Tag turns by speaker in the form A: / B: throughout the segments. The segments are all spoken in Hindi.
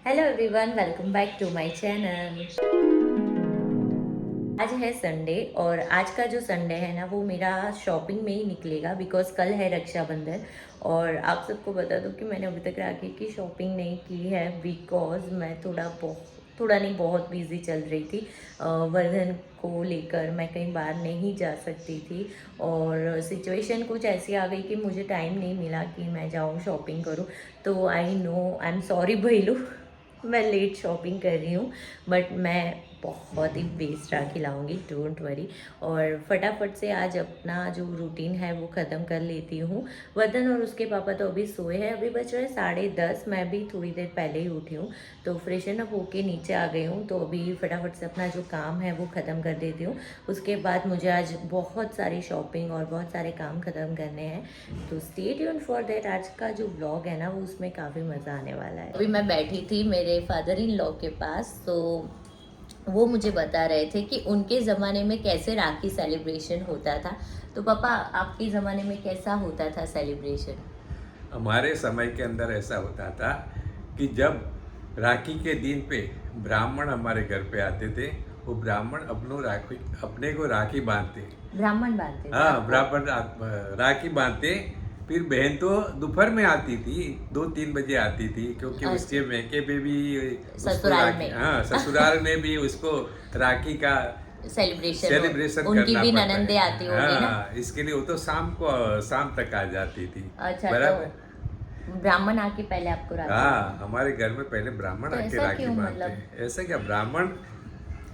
A: Hello everyone, welcome back to my channel. आज है संडे और आज का जो संडे है ना वो मेरा शॉपिंग में ही निकलेगा बिकॉज कल है रक्षाबंधन। और आप सबको बता दूं कि मैंने अभी तक राखी की शॉपिंग नहीं की है बिकॉज मैं थोड़ा नहीं बहुत बिजी चल रही थी। वर्धन को लेकर मैं कहीं बाहर नहीं जा सकती थी और सिचुएशन कुछ ऐसी आ गई कि मुझे टाइम नहीं मिला कि मैं जाऊँ शॉपिंग करूँ। तो आई एम सॉरी भैलू, मैं लेट शॉपिंग कर रही हूँ बट मैं बहुत ही बेस्ट राखी लाऊंगी, डोंट वरी। और फटाफट से आज अपना जो रूटीन है वो ख़त्म कर लेती हूँ। वर्धन और उसके पापा तो अभी सोए हैं, अभी बज रहे 10:30, मैं भी थोड़ी देर पहले ही उठी हूँ। तो फ्रेशन अप होके नीचे आ गई हूँ, तो अभी फटाफट से अपना जो काम है वो ख़त्म कर देती हूँ। उसके बाद मुझे आज बहुत सारी शॉपिंग और बहुत सारे काम ख़त्म करने हैं, तो स्टे ट्यून्ड फॉर दैट। आज का जो व्लॉग है ना वो उसमें काफ़ी मज़ा आने वाला है। अभी मैं बैठी थी मेरे फादर इन लॉ के पास, तो वो मुझे बता रहे थे कि उनके ज़माने में कैसे राखी सेलिब्रेशन होता था। तो पापा, आपके ज़माने में कैसा होता था सेलिब्रेशन?
B: हमारे समय के अंदर ऐसा होता था कि जब राखी के दिन पे ब्राह्मण हमारे घर पे आते थे, वो ब्राह्मण अपने को राखी बांधते।
A: ब्राह्मण बांधते थे
B: हाँ,
A: आपको?
B: ब्राह्मण राखी बांधते। फिर बहन तो दोपहर में आती थी, 2-3 बजे आती थी, क्योंकि
A: अच्छा।
B: उसके मैके पे भी उसको
A: ससुराल में?
B: हाँ, ससुराल में भी उसको राखी का
A: सेलिब्रेशन उनकी
B: करना
A: भी
B: पड़ता
A: ननंदे
B: है।
A: आती होगी ना?
B: हाँ, इसके लिए वो तो शाम तक आ जाती थी।
A: अच्छा,
B: बराबर।
A: तो ब्राह्मण आके पहले आपको राखी
B: हाँ, हमारे घर में पहले ब्राह्मण
A: तो
B: आके
A: ऐसा
B: राखी
A: क्यों,
B: बांधते
A: मतलब?
B: हैं। ऐसा क्या, ब्राह्मण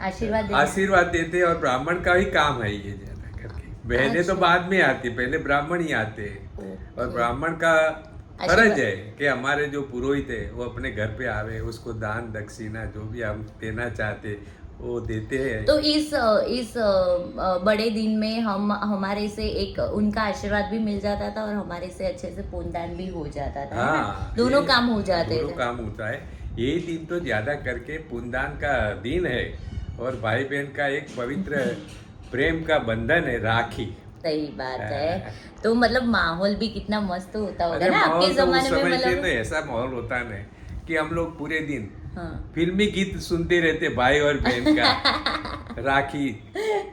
A: आशीर्वाद
B: देते हैं और ब्राह्मण का ही काम है ये ज्यादा करके। बहनें तो
A: अच्छा।
B: बाद में आती, पहले ब्राह्मण ही आते हैं। और
A: ओके।
B: ब्राह्मण का फर्ज
A: आशीर्वाद।
B: है कि हमारे जो पुरोहित है वो अपने घर पे आवे, उसको दान दक्षिणा जो भी हम देना चाहते वो देते हैं।
A: तो इस बड़े दिन में हम हमारे से एक उनका आशीर्वाद भी मिल जाता था और हमारे से अच्छे से पुण्यदान भी हो जाता था, है ना?
B: हाँ,
A: दोनों काम हो जाते
B: दोनों
A: थे।
B: काम होता है। यही दिन तो ज्यादा करके पुण्यदान का दिन है और भाई बहन का एक पवित्र प्रेम का बंधन है, राखी।
A: सही बात है। तो मतलब माहौल भी कितना मस्त होता होगा
B: अरे
A: ना आपके
B: माहौल तो उस
A: जमाने में,
B: समय के तो
A: मतलब?
B: ऐसा माहौल होता है कि हम लोग पूरे दिन
A: हाँ।
B: फिल्मी गीत सुनते रहते, भाई और बहन का। राखी,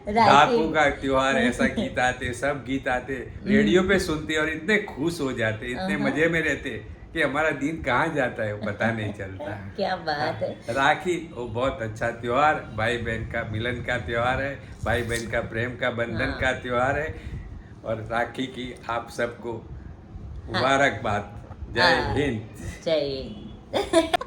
A: राखी।
B: डाकू का त्योहार, ऐसा गीत आते, सब गीत आते, रेडियो पे सुनते और इतने खुश हो जाते, इतने मजे में रहते कि हमारा दिन कहाँ जाता है वो पता नहीं चलता।
A: क्या बात है।
B: राखी वो बहुत अच्छा त्योहार, भाई बहन का मिलन का त्योहार है, भाई बहन का प्रेम का बंधन का त्योहार है। और राखी की आप सबको मुबारकबाद। जय हिंद।
A: जय हिंद।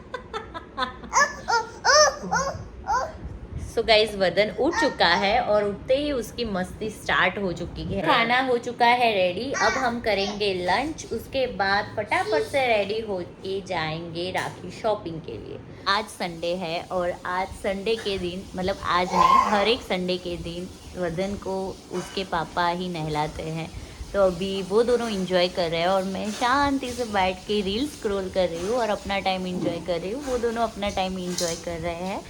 A: सो गाइस, वर्धन उठ चुका है और उठते ही उसकी मस्ती स्टार्ट हो चुकी है। खाना हो चुका है रेडी, अब हम करेंगे लंच, उसके बाद फटाफट से रेडी होके जाएंगे राखी शॉपिंग के लिए। आज संडे है और आज संडे के दिन, मतलब आज नहीं, हर एक संडे के दिन वर्धन को उसके पापा ही नहलाते हैं। तो अभी वो दोनों इंजॉय कर रहे हैं और मैं शांति से बैठ के रील स्क्रॉल कर रही हूँ और अपना टाइम इंजॉय कर रही हूँ। वो दोनों अपना टाइम इंजॉय कर रहे हैं।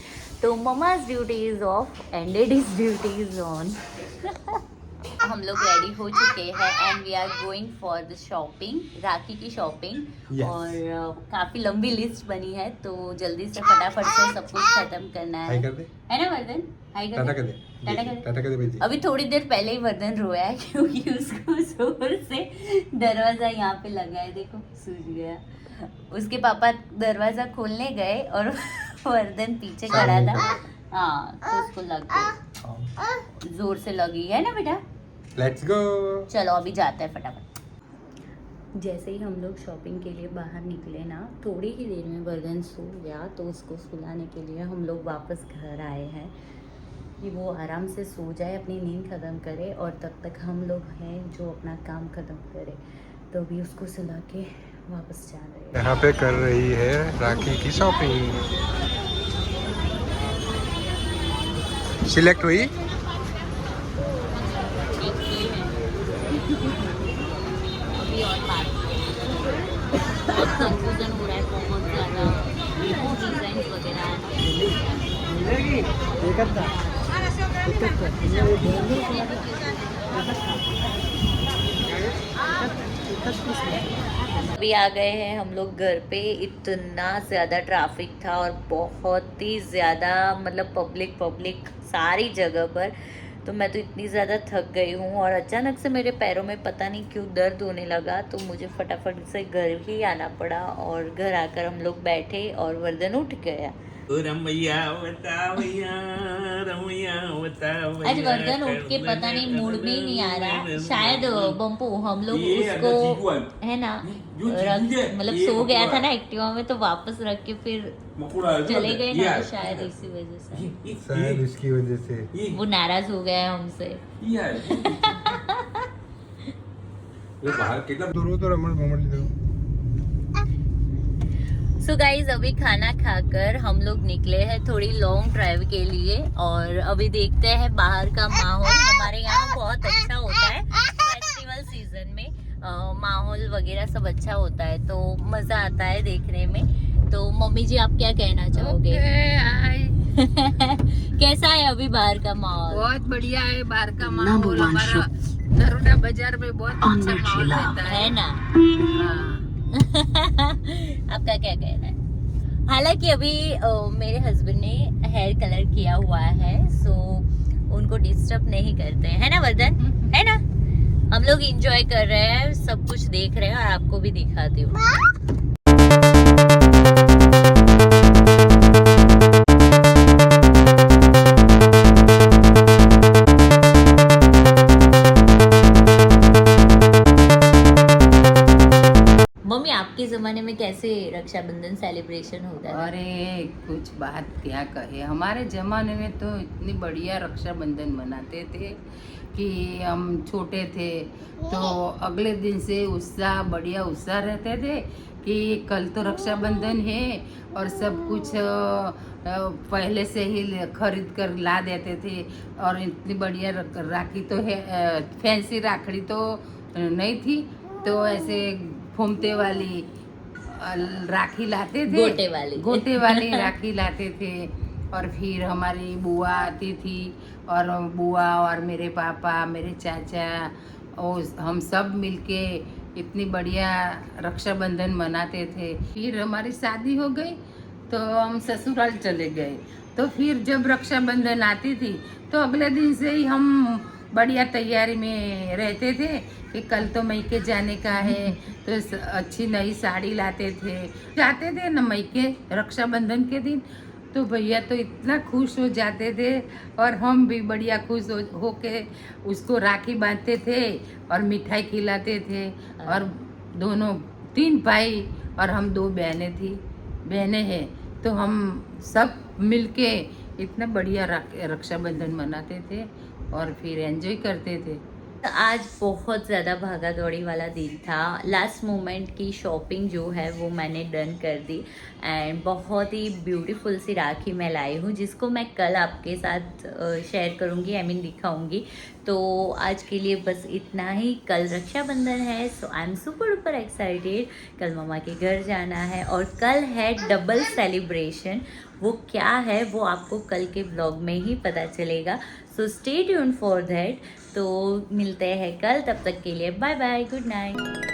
A: तो mama's duty is off and daddy's duty is on. हम लोग रेडी हो चुके हैं and we are going for the shopping, Rakhi की शॉपिंग।
B: Yes.
A: और काफ़ी लंबी लिस्ट बनी है, तो जल्दी से फटाफट से सब कुछ खत्म करना है।
B: हाय कर दे।
A: है ना वर्धन? हाय कर
B: टाटा
A: दे।
B: कर दे।
A: टाटा कर दे।
B: टाटा कर दे बेटी।
A: अभी थोड़ी देर पहले ही वर्धन रोया है क्योंकि उसको जोर से दरवाजा यहाँ पे लगा है, देखो सूझ गया। उसके पापा दरवाजा खोलने गए और वर्धन पीछे खड़ा था। हाँ, तो उसको लग गई, जोर से लगी है ना बेटा।
B: Let's go.
A: चलो अभी जाते हैं फटाफट। जैसे ही हम लोग शॉपिंग के लिए बाहर निकले ना, थोड़ी ही देर में वर्धन सो गया, तो उसको सुलाने के लिए हम लोग वापस घर आए हैं कि वो आराम से सो जाए, अपनी नींद ख़त्म करे और तब तक हम लोग हैं जो अपना काम ख़त्म करे। तो अभी उसको सुला के वापस जा रहे हैं।
C: यहाँ पे कर रही है राखी की शॉपिंग। सिलेक्ट हुई।
A: अभी और बात बहुत कंफ्यूजन हो रहा है, बहुत ज़्यादा डिज़ाइन वगैरह है। अभी आ गए हैं हम लोग घर पे। इतना ज़्यादा ट्रैफिक था और बहुत ही ज़्यादा मतलब पब्लिक सारी जगह पर। तो मैं तो इतनी ज़्यादा थक गई हूँ और अचानक से मेरे पैरों में पता नहीं क्यों दर्द होने लगा, तो मुझे फटाफट से घर ही आना पड़ा। और घर आकर हम लोग बैठे और वर्धन उठ गया।
B: रमैया बतावैया, रमैया बतावैया।
A: आज वर्धन उठ के पता नहीं मूड में ही नहीं आ रहा। शायद बम्पू हम लोग उसको है ना मतलब सो गया था ना एक्टिवा में, तो वापस रख के फिर चले गए ना, तो शायद इसी वजह से,
C: शायद इसकी वजह से
A: वो नाराज हो गया है हमसे।
C: दूर तो रमण भमण दो।
A: सो गाइज अभी खाना खाकर हम लोग निकले हैं थोड़ी लॉन्ग ड्राइव के लिए। और अभी देखते हैं बाहर का माहौल। हमारे यहाँ बहुत अच्छा होता है फेस्टिवल सीजन में, माहौल वगैरह सब अच्छा होता है, तो मजा आता है देखने में। तो मम्मी जी आप क्या कहना चाहोगे? कैसा है अभी बाहर का माहौल?
D: बहुत बढ़िया है बाहर का माहौल। हमारा नरोडा बाजार में बहुत अच्छा माहौल रहता
A: है ना।
D: हाँ।
A: आपका क्या कहना है? हालांकि अभी मेरे हस्बैंड ने हेयर कलर किया हुआ है, सो उनको डिस्टर्ब नहीं करते हैं, है ना वर्धन? है ना। हम लोग एंजॉय कर रहे हैं, सब कुछ देख रहे हैं और आपको भी दिखाती हूँ। मम्मी आपके जमाने में कैसे रक्षाबंधन सेलिब्रेशन होता है?
D: अरे कुछ बात क्या कहे, हमारे जमाने में तो इतनी बढ़िया रक्षाबंधन मनाते थे कि हम छोटे थे तो अगले दिन से बढ़िया उत्साह रहते थे कि कल तो रक्षाबंधन है, और सब कुछ पहले से ही खरीद कर ला देते थे। और इतनी बढ़िया राखी तो है, फैंसी राखड़ी तो नहीं थी, तो ऐसे फूमते वाली राखी लाते थे, गोटे वाली राखी लाते थे। और फिर हमारी बुआ आती थी, और बुआ और मेरे पापा, मेरे चाचा, और हम सब मिलके इतनी बढ़िया रक्षाबंधन मनाते थे। फिर हमारी शादी हो गई तो हम ससुराल चले गए। तो फिर जब रक्षाबंधन आती थी तो अगले दिन से ही हम बढ़िया तैयारी में रहते थे कि कल तो मैके जाने का है, तो अच्छी नई साड़ी लाते थे, जाते थे न मैके रक्षाबंधन के दिन। तो भैया तो इतना खुश हो जाते थे और हम भी बढ़िया खुश हो के उसको राखी बांधते थे और मिठाई खिलाते थे। और दोनों 3 भाई और हम 2 बहनें हैं, तो हम सब मिलके इतना बढ़िया रक्षाबंधन मनाते थे और फिर एंजॉय करते थे।
A: आज बहुत ज़्यादा भागा दौड़ी वाला दिन था। लास्ट मोमेंट की शॉपिंग जो है वो मैंने डन कर दी, एंड बहुत ही ब्यूटीफुल सी राखी मैं लाई हूँ, जिसको मैं कल आपके साथ शेयर करूँगी, आई मीन दिखाऊँगी। तो आज के लिए बस इतना ही। कल रक्षाबंधन है, so I am super duper excited. कल मामा के घर जाना है और कल है डबल सेलिब्रेशन। वो क्या है वो आपको कल के ब्लॉग में ही पता चलेगा, so stay tuned for that. तो मिलते हैं कल, तब तक के लिए बाय बाय, गुड नाइट।